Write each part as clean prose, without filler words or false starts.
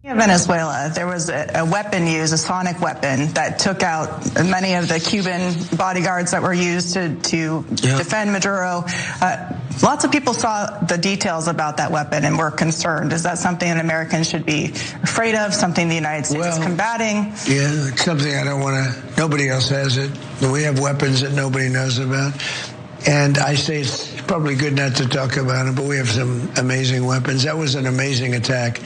In Venezuela, there was a weapon used, a sonic weapon, that took out many of the Cuban bodyguards that were used to defend Maduro. Lots of people saw the details about that weapon and were concerned. Is that something that Americans should be afraid of, something the United States is combating? Yeah, it's something I don't want to, nobody else has it. We have weapons that nobody knows about. And I say it's probably good not to talk about it, but we have some amazing weapons. That was an amazing attack.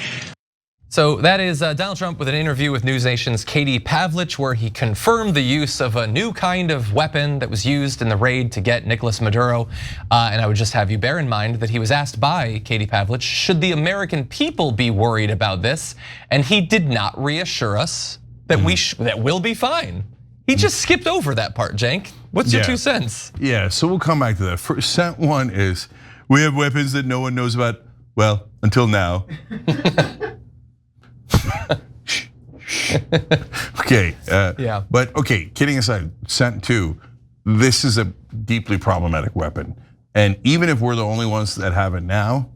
So that is Donald Trump with an interview with NewsNation's Katie Pavlich, where he confirmed the use of a new kind of weapon that was used in the raid to get Nicolás Maduro. And I would just have you bear in mind that he was asked by Katie Pavlich, should the American people be worried about this? And he did not reassure us that that we'll be fine. He just skipped over that part, Cenk. What's your 2 cents? Yeah, so we'll come back to that. First, cent one is, we have weapons that no one knows about, well, until now. Okay, but okay, kidding aside, cent two, this is a deeply problematic weapon. And even if we're the only ones that have it now,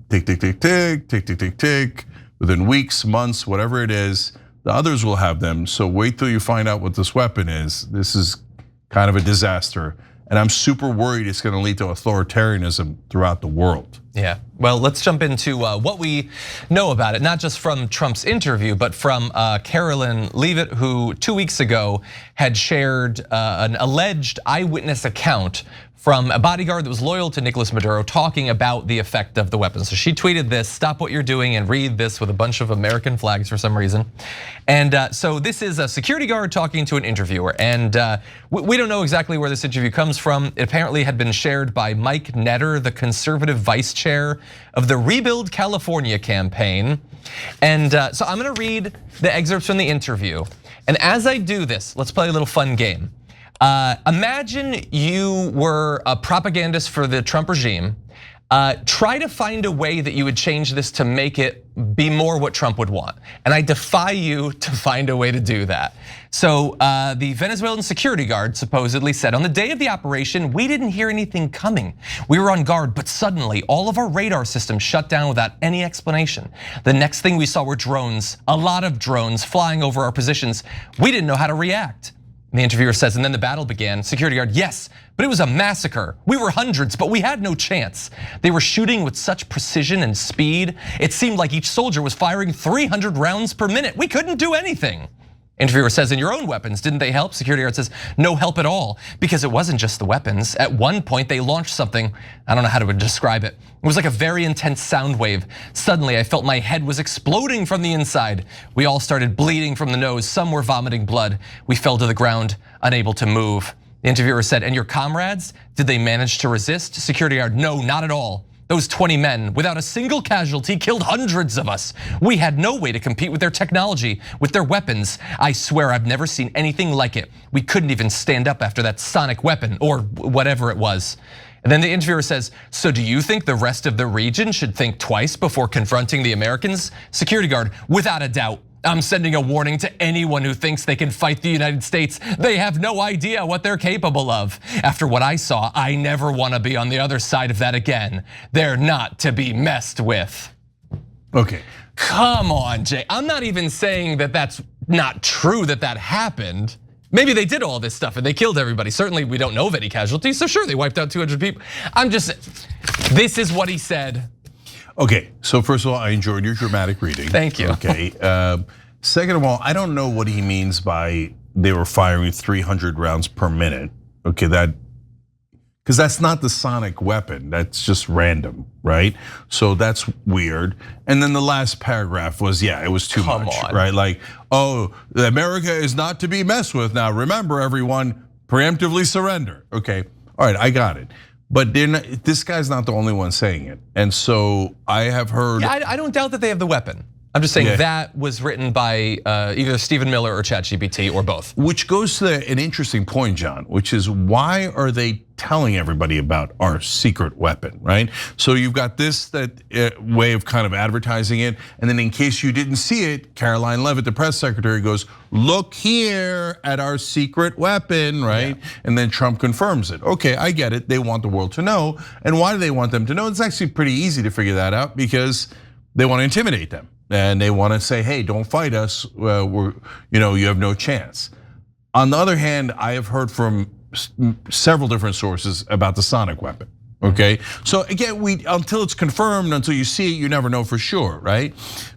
tick, tick, tick, tick, tick, tick, tick, tick, within weeks, months, whatever it is, the others will have them. So wait till you find out what this weapon is. This is kind of a disaster. And I'm super worried it's gonna lead to authoritarianism throughout the world. Yeah, well, let's jump into what we know about it, not just from Trump's interview, but from Karoline Leavitt, who 2 weeks ago had shared an alleged eyewitness account from a bodyguard that was loyal to Nicolás Maduro, talking about the effect of the weapon. So she tweeted this, stop what you're doing and read this, with a bunch of American flags for some reason. And so this is a security guard talking to an interviewer. And we don't know exactly where this interview comes from. It apparently had been shared by Mike Netter, the conservative vice chair of the Rebuild California campaign. And so I'm gonna read the excerpts from the interview. And as I do this, let's play a little fun game. Imagine you were a propagandist for the Trump regime. Try to find a way that you would change this to make it be more what Trump would want. And I defy you to find a way to do that. So the Venezuelan security guard supposedly said, on the day of the operation, we didn't hear anything coming. We were on guard, but suddenly all of our radar systems shut down without any explanation. The next thing we saw were drones, a lot of drones flying over our positions. We didn't know how to react. The interviewer says, and then the battle began. Security guard, yes, but it was a massacre. We were hundreds, but we had no chance. They were shooting with such precision and speed. It seemed like each soldier was firing 300 rounds per minute. We couldn't do anything. Interviewer says, and your own weapons, didn't they help? Security guard says, no help at all, because it wasn't just the weapons. At one point, they launched something, I don't know how to describe it. It was like a very intense sound wave. Suddenly, I felt my head was exploding from the inside. We all started bleeding from the nose. Some were vomiting blood. We fell to the ground, unable to move. The interviewer said, and your comrades, did they manage to resist? Security guard, no, not at all. Those 20 men, without a single casualty, killed hundreds of us. We had no way to compete with their technology, with their weapons. I swear I've never seen anything like it. We couldn't even stand up after that sonic weapon, or whatever it was. And then the interviewer says, so do you think the rest of the region should think twice before confronting the Americans? Security guard, without a doubt. I'm sending a warning to anyone who thinks they can fight the United States. They have no idea what they're capable of. After what I saw, I never want to be on the other side of that again. They're not to be messed with. Okay. Come on, Jay. I'm not even saying that that's not true that that happened. Maybe they did all this stuff and they killed everybody. Certainly we don't know of any casualties, so sure, they wiped out 200 people. I'm just, this is what he said. Okay, so first of all, I enjoyed your dramatic reading. Thank you. Okay, second of all, I don't know what he means by they were firing 300 rounds per minute. Okay, because that's not the sonic weapon, that's just random, right? So that's weird. And then the last paragraph was, yeah, it was too much, right? Like, oh, America is not to be messed with. Now remember, everyone, preemptively surrender. Okay, all right, I got it. But this guy's not the only one saying it. And so I have heard. Yeah, I don't doubt that they have the weapon. I'm just saying that was written by either Stephen Miller or ChatGPT or both. Which goes to an interesting point, John, which is why are they telling everybody about our secret weapon, right? So you've got this way of kind of advertising it, and then in case you didn't see it, Karoline Leavitt, the press secretary, goes, look here at our secret weapon, right? Yeah. And then Trump confirms it. Okay, I get it, they want the world to know. And why do they want them to know? It's actually pretty easy to figure that out because they want to intimidate them. and they want to say, hey, don't fight us, you have no chance. On the other hand, I have heard from several different sources about the sonic weapon, okay? So again, until it's confirmed, until you see it, you never know for sure, right?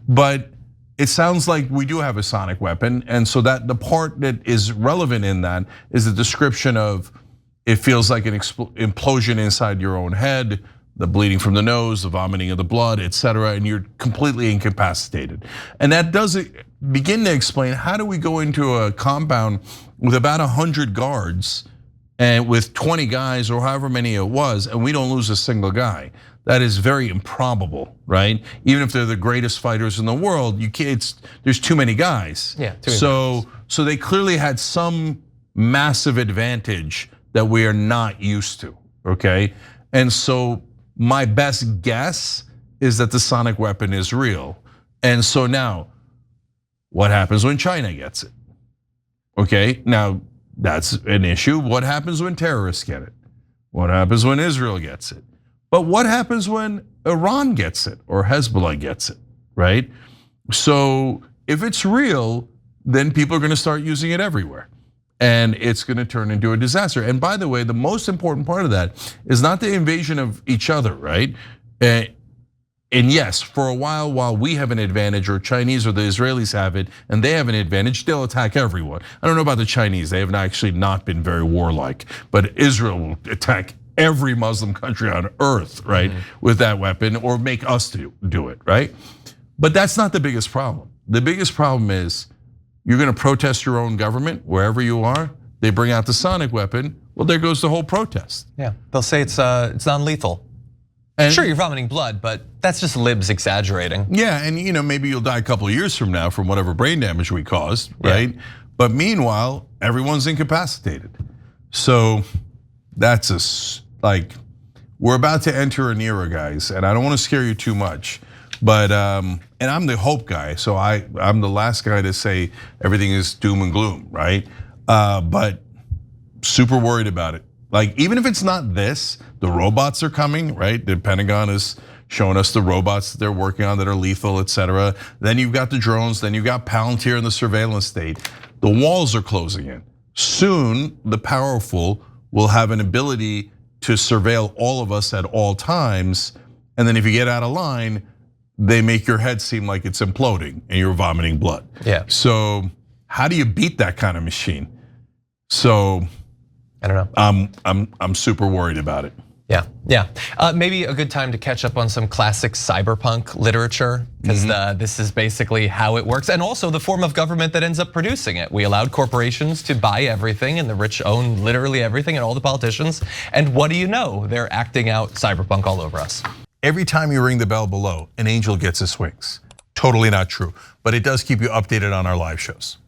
But it sounds like we do have a sonic weapon, and so that the part that is relevant in that is the description of it feels like an implosion inside your own head, the bleeding from the nose, the vomiting of the blood, etc., and you're completely incapacitated. And that does begin to explain, how do we go into a compound with about 100 guards and with 20 guys or however many it was, and we don't lose a single guy? That is very improbable, right? Even if they're the greatest fighters in the world, there's too many guys. Yeah. So they clearly had some massive advantage that we are not used to, okay? And so my best guess is that the sonic weapon is real. And so now, what happens when China gets it? Okay, now that's an issue. What happens when terrorists get it? What happens when Israel gets it? But what happens when Iran gets it or Hezbollah gets it, right? So if it's real, then people are gonna start using it everywhere. And it's gonna turn into a disaster. And by the way, the most important part of that is not the invasion of each other, right? And yes, for a while we have an advantage, or Chinese or the Israelis have it, and they have an advantage, they'll attack everyone. I don't know about the Chinese, they have actually not been very warlike, but Israel will attack every Muslim country on earth, right? With that weapon, or make us do it, right? But that's not the biggest problem. The biggest problem is, you're gonna protest your own government wherever you are. They bring out the sonic weapon. Well, there goes the whole protest. Yeah, they'll say it's non-lethal. And sure, you're vomiting blood, but that's just libs exaggerating. Yeah, and maybe you'll die a couple of years from now from whatever brain damage we caused, right? Yeah. But meanwhile, everyone's incapacitated. So that's we're about to enter an era, guys, and I don't want to scare you too much. But and I'm the hope guy, so I'm the last guy to say everything is doom and gloom, right? But super worried about it. Like, even if it's not this, the robots are coming, right? The Pentagon is showing us the robots that they're working on that are lethal, etc. Then you've got the drones, then you've got Palantir in the surveillance state. The walls are closing in. Soon, the powerful will have an ability to surveil all of us at all times. And then if you get out of line, they make your head seem like it's imploding and you're vomiting blood. Yeah. So how do you beat that kind of machine? So I don't know. I'm super worried about it. Yeah. Maybe a good time to catch up on some classic cyberpunk literature, because this is basically how it works, and also the form of government that ends up producing it. We allowed corporations to buy everything, and the rich own literally everything, and all the politicians. And what do you know? They're acting out cyberpunk all over us. Every time you ring the bell below, an angel gets his wings. Totally not true, but it does keep you updated on our live shows.